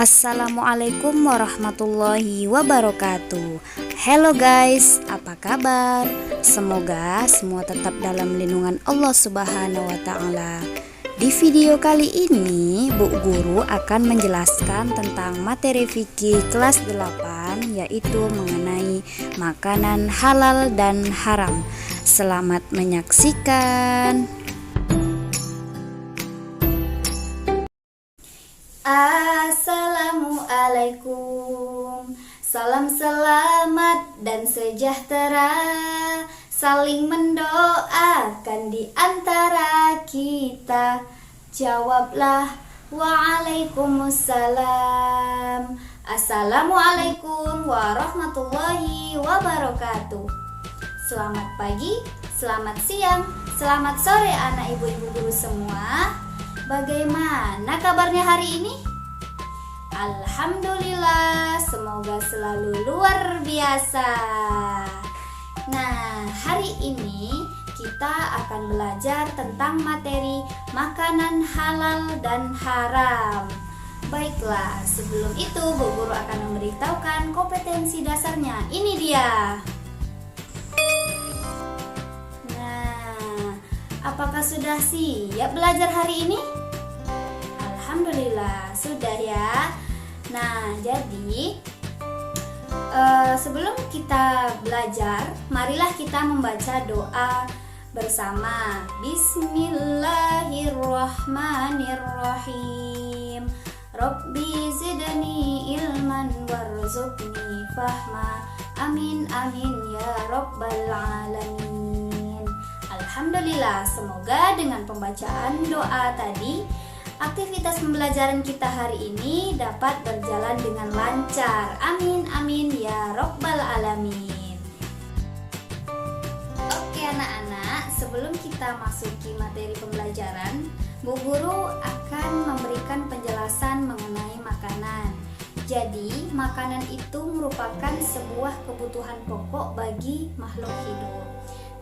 Assalamualaikum warahmatullahi wabarakatuh. Hello guys, apa kabar? Semoga semua tetap dalam lindungan Allah Subhanahu wa Ta'ala. Di video kali ini, Bu Guru akan menjelaskan tentang materi fikih kelas 8, yaitu mengenai makanan halal dan haram. Selamat menyaksikan. Assalamualaikum. Salam selamat dan sejahtera saling mendoakan di antara kita. Jawablah waalaikumsalam. Assalamualaikum warahmatullahi wabarakatuh. Selamat pagi, selamat siang, selamat sore anak ibu-ibu guru semua. Bagaimana kabarnya hari ini? Alhamdulillah, semoga selalu luar biasa. Nah, hari ini kita akan belajar tentang materi makanan halal dan haram. Baiklah, sebelum itu Bu Guru akan memberitahukan kompetensi dasarnya. Ini dia. Nah, apakah sudah siap belajar hari ini? Alhamdulillah, sudah ya. Nah, jadi sebelum kita belajar, marilah kita membaca doa bersama. Bismillahirrahmanirrahim. Rabbi zidni ilman warzuqni fahma. Amin amin ya rabbal alamin. Alhamdulillah, semoga dengan pembacaan doa tadi aktivitas pembelajaran kita hari ini dapat berjalan dengan lancar. Amin amin ya rabbal alamin. Oke anak-anak, sebelum kita masuki materi pembelajaran, Bu Guru akan memberikan penjelasan mengenai makanan. Jadi, makanan itu merupakan sebuah kebutuhan pokok bagi makhluk hidup.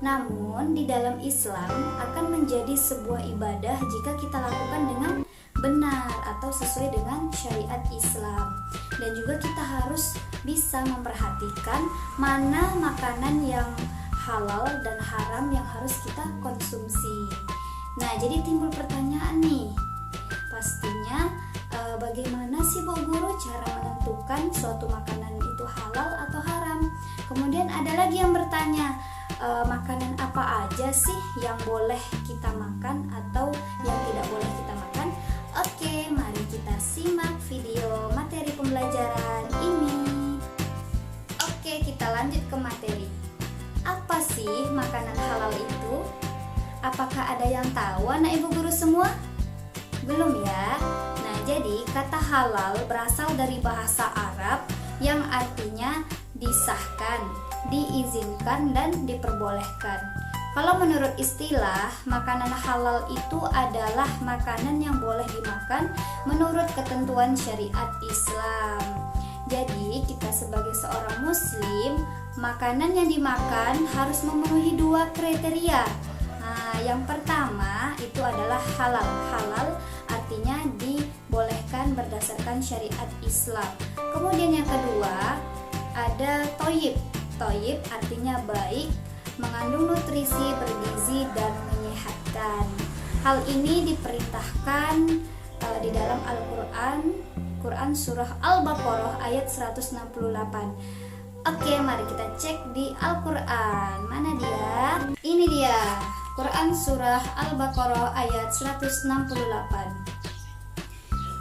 Namun, di dalam Islam akan menjadi sebuah ibadah jika kita lakukan dengan benar atau sesuai dengan syariat Islam. Dan juga kita harus bisa memperhatikan mana makanan yang halal dan haram yang harus kita konsumsi. Nah, jadi timbul pertanyaan nih. Pastinya bagaimana sih Bu Guru cara menentukan suatu makanan itu halal atau haram? Kemudian ada lagi yang bertanya, makanan apa aja sih yang boleh kita makan atau yang tidak boleh kita makan? Oke, mari kita simak video materi pembelajaran ini. Oke, kita lanjut ke materi. Apa sih makanan halal itu? Apakah ada yang tahu anak ibu guru semua? Belum ya? Nah, jadi kata halal berasal dari bahasa Arab yang artinya disahkan, diizinkan, dan diperbolehkan. Kalau menurut istilah, makanan halal itu adalah makanan yang boleh dimakan menurut ketentuan syariat Islam. Jadi, kita sebagai seorang muslim, makanan yang dimakan harus memenuhi dua kriteria. Nah, yang pertama itu adalah halal. Halal artinya dibolehkan berdasarkan syariat Islam. Kemudian yang kedua, ada toyib. Toyib artinya baik, mengandung nutrisi, bergizi, dan menyehatkan. Hal ini diperintahkan di dalam Al-Quran surah Al-Baqarah ayat 168. Oke, mari kita cek di Al-Quran. Mana dia? Ini dia, Quran surah Al-Baqarah ayat 168.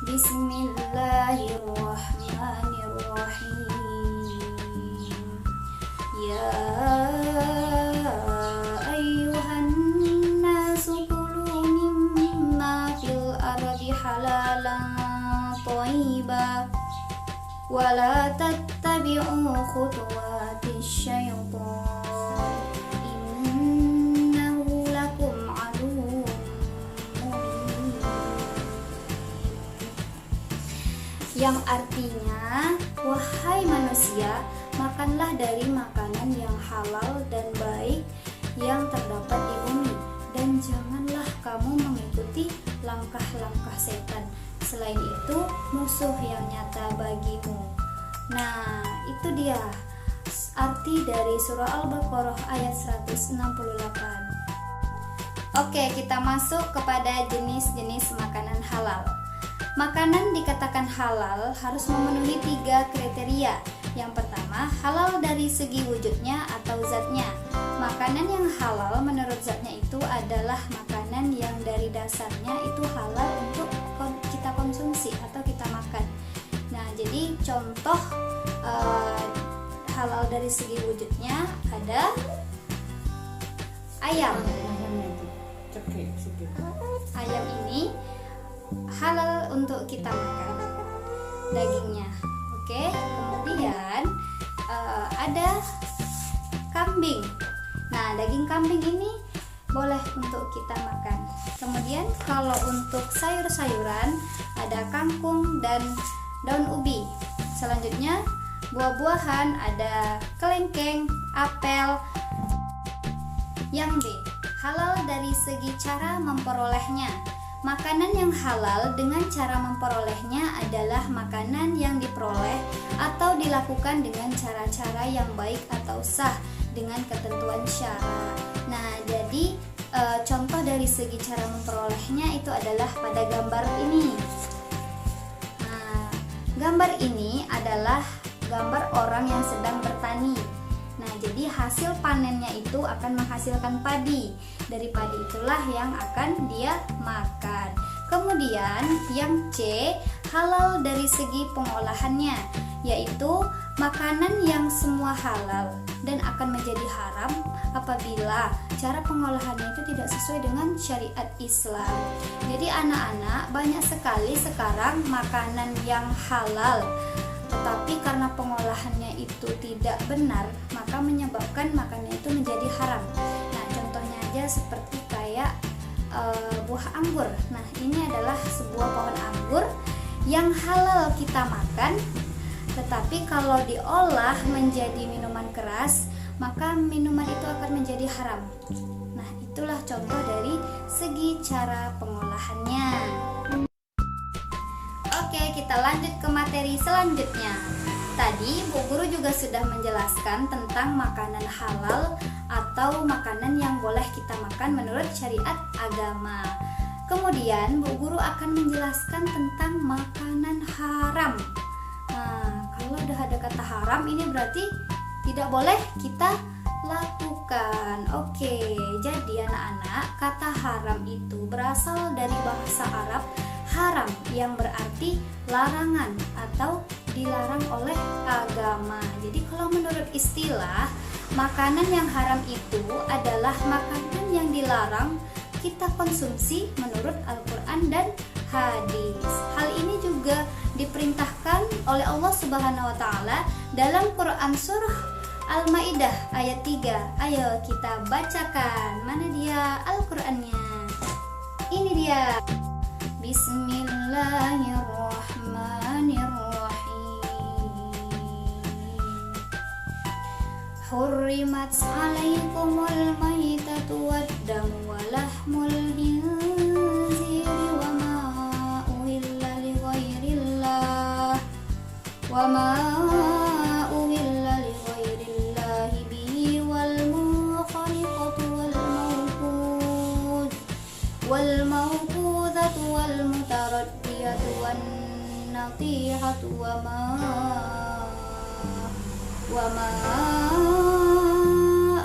Bismillahirrahmanirrahim. Ya ayyuhan nasu kulu mimma fil ardi halalan thayyiban wa la tattabi'u khutuwatis syaitan innahu lakum aduwwun mubin. Yang artinya, wahai manusia, makanlah dari makanan yang halal dan baik yang terdapat di bumi, dan janganlah kamu mengikuti langkah-langkah setan. Selain itu, musuh yang nyata bagimu. Nah, itu dia arti dari surah Al-Baqarah ayat 168. Oke, kita masuk kepada jenis-jenis makanan halal. Makanan dikatakan halal harus memenuhi 3 kriteria. Yang pertama, halal dari segi wujudnya atau zatnya. Makanan yang halal menurut zatnya itu adalah makanan yang dari dasarnya itu halal untuk kita konsumsi atau kita makan. Nah, jadi contoh halal dari segi wujudnya ada ayam. Ayam ini halal untuk kita makan dagingnya. Oke, kemudian ada kambing. Nah, daging kambing ini boleh untuk kita makan. Kemudian kalau untuk sayur-sayuran ada kangkung dan daun ubi. Selanjutnya buah-buahan ada kelengkeng, apel. Yang B, halal dari segi cara memperolehnya. Makanan yang halal dengan cara memperolehnya adalah makanan yang diperoleh atau dilakukan dengan cara-cara yang baik atau sah dengan ketentuan syara. Nah, jadi contoh dari segi cara memperolehnya itu adalah pada gambar ini. Nah, gambar ini adalah gambar orang yang sedang bertani. Nah, jadi hasil panennya itu akan menghasilkan padi. Dari padi itulah yang akan dia makan. Kemudian yang C, halal dari segi pengolahannya, yaitu makanan yang semua halal dan akan menjadi haram apabila cara pengolahannya itu tidak sesuai dengan syariat Islam. Jadi anak-anak, banyak sekali sekarang makanan yang halal, tetapi karena pengolahannya itu tidak benar, maka menyebabkan makanan itu menjadi haram. Nah, contohnya aja seperti kayak buah anggur. Nah, ini adalah sebuah pohon anggur yang halal kita makan, tetapi kalau diolah menjadi minuman keras, maka minuman itu akan menjadi haram. Nah, itulah contoh dari segi cara pengolahannya. Oke, kita lanjut ke materi selanjutnya. Tadi Bu Guru juga sudah menjelaskan tentang makanan halal atau makanan yang boleh kita makan menurut syariat agama. Kemudian Bu Guru akan menjelaskan tentang makanan haram. Nah, kalau udah ada kata haram ini berarti tidak boleh kita lakukan. Oke, jadi anak-anak, kata haram itu berasal dari bahasa Arab haram yang berarti larangan atau dilarang oleh agama. Jadi kalau menurut istilah, makanan yang haram itu adalah makanan yang dilarang kita konsumsi menurut Al-Quran dan hadis. Hal ini juga diperintahkan oleh Allah Subhanahu wa taala dalam Quran surah Al-Maidah ayat 3. Ayo kita bacakan. Mana dia Al-Qur'annya? Ini dia. Bismillahirrahmanirrahim. Hurrimat 'alaikumul maitatu wad-damu wa lahmul khinziri wa ma uhilla li ghairillah wa ma uhilla li ghairillahi bihi wal mukhaniqatu wal mawqudatu wal mutaraddiyatu wan natihatu wa ma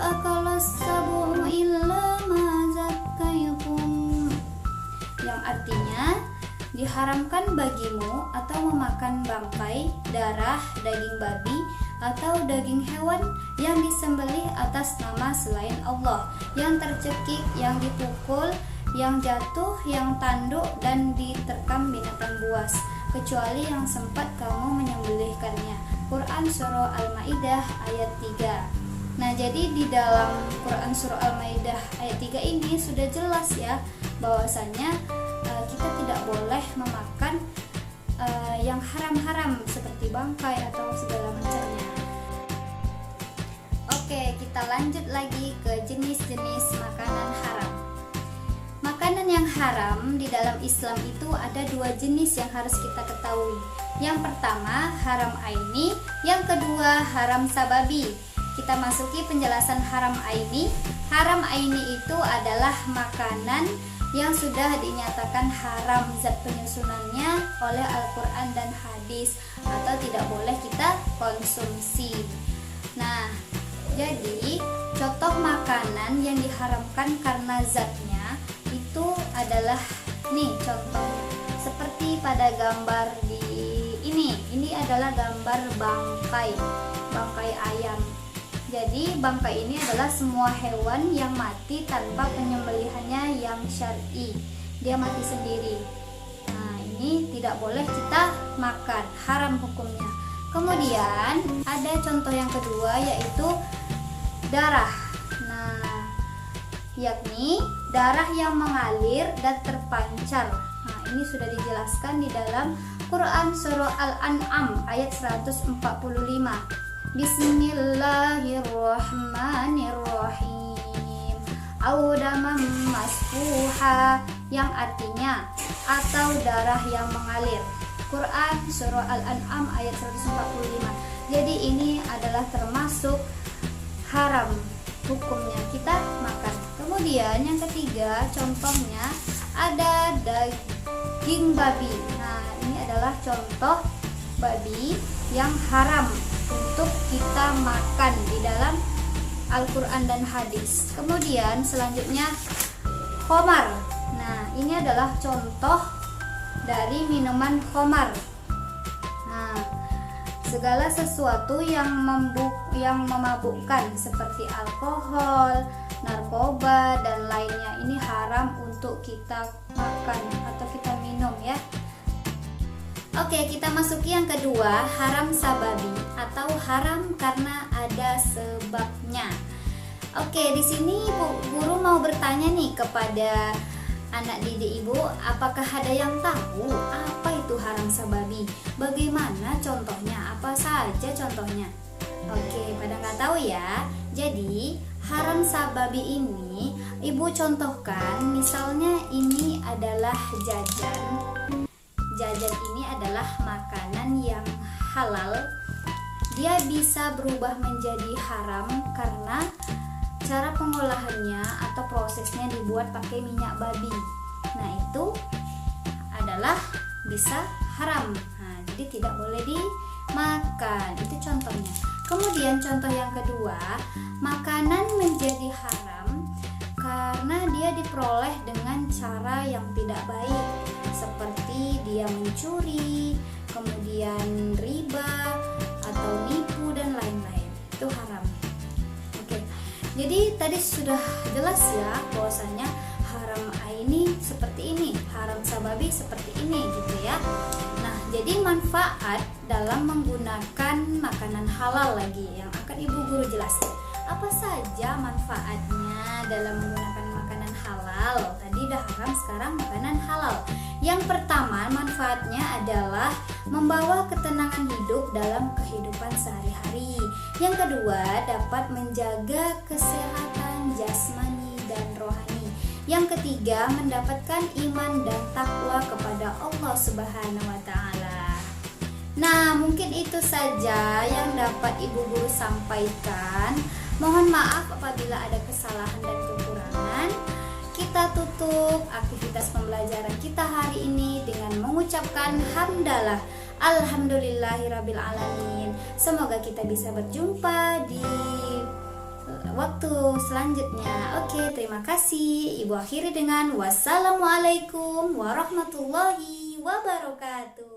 akalas sabu illa ma zakkaytum, yang artinya diharamkan bagimu atau memakan bangkai, darah, daging babi atau daging hewan yang disembelih atas nama selain Allah, yang tercekik, yang dipukul, yang jatuh, yang tanduk dan diterkam binatang buas, kecuali yang sempat kamu menyembelihkannya. Quran Surah Al-Maidah ayat 3. Nah, jadi di dalam Quran Surah Al-Maidah ayat 3 ini sudah jelas ya bahwasanya kita tidak boleh memakan yang haram-haram seperti bangkai atau segala macamnya. Oke, kita lanjut lagi ke jenis-jenis makanan haram. Makanan yang haram di dalam Islam itu ada 2 jenis yang harus kita ketahui. Yang pertama haram aini, yang kedua haram sababi. Kita masuki penjelasan haram aini. Haram aini itu adalah makanan yang sudah dinyatakan haram zat penyusunannya oleh Al-Quran dan hadis, atau tidak boleh kita konsumsi. Nah, jadi contoh makanan yang diharamkan karena zatnya itu adalah nih contohnya seperti pada gambar di ini adalah gambar bangkai ayam. Jadi bangkai ini adalah semua hewan yang mati tanpa penyembelihannya yang syar'i, dia mati sendiri. Nah, ini tidak boleh kita makan, haram hukumnya. Kemudian ada contoh yang kedua yaitu darah. Nah, yakni darah yang mengalir dan terpancar. Nah, ini sudah dijelaskan di dalam Quran surah Al-An'am ayat 145. Bismillahirrahmanirrahim. Audaman masfuha, yang artinya atau darah yang mengalir. Quran surah Al-An'am ayat 145. Jadi ini adalah termasuk haram hukumnya kita makan. Kemudian yang ketiga contohnya ada daging babi. Nah, ini adalah contoh babi yang haram untuk kita makan di dalam Al-Quran dan hadis. Kemudian selanjutnya khamar. Nah, ini adalah contoh dari minuman khamar. Nah, segala sesuatu yang memabukkan seperti alkohol, narkoba dan lainnya ini haram untuk kita makan atau kita minum ya. Oke, kita masuki yang kedua, haram sababi atau haram karena ada sebabnya. Oke, di sini guru mau bertanya nih kepada anak didik ibu, apakah ada yang tahu apa itu haram sababi? Bagaimana contohnya? Apa saja contohnya? Oke, pada nggak tahu ya. Jadi haram sababi ini ibu contohkan, misalnya ini adalah jajan. Jajan ini adalah makanan yang halal. Dia bisa berubah menjadi haram karena cara pengolahannya atau prosesnya dibuat pakai minyak babi. Nah, itu adalah bisa haram. Nah, jadi tidak boleh dimakan. Itu contohnya. Kemudian contoh yang kedua, makanan menjadi haram karena dia diperoleh dengan cara yang tidak baik, seperti dia mencuri, kemudian riba atau nipu dan lain-lain. Itu haram. Oke. Jadi tadi sudah jelas ya bahwasanya haram aini seperti ini, haram sababi seperti ini gitu ya. Nah, jadi manfaat dalam menggunakan makanan halal lagi yang akan ibu guru jelaskan. Apa saja manfaatnya dalam menggunakan makanan halal? Tadi udah haram, sekarang makanan halal. Yang pertama, manfaatnya adalah membawa ketenangan hidup dalam kehidupan sehari-hari. Yang kedua, dapat menjaga kesehatan jasmani dan rohani. Yang ketiga, mendapatkan iman dan takwa kepada Allah Subhanahu wa Ta'ala. Nah, mungkin itu saja yang dapat ibu guru sampaikan. Mohon maaf apabila ada kesalahan dan kekurangan. Kita tutup aktivitas pembelajaran kita hari ini dengan mengucapkan hamdalah alhamdulillahirabbil alamin. Semoga kita bisa berjumpa di waktu selanjutnya. Oke, terima kasih. Ibu akhiri dengan wassalamualaikum warahmatullahi wabarakatuh.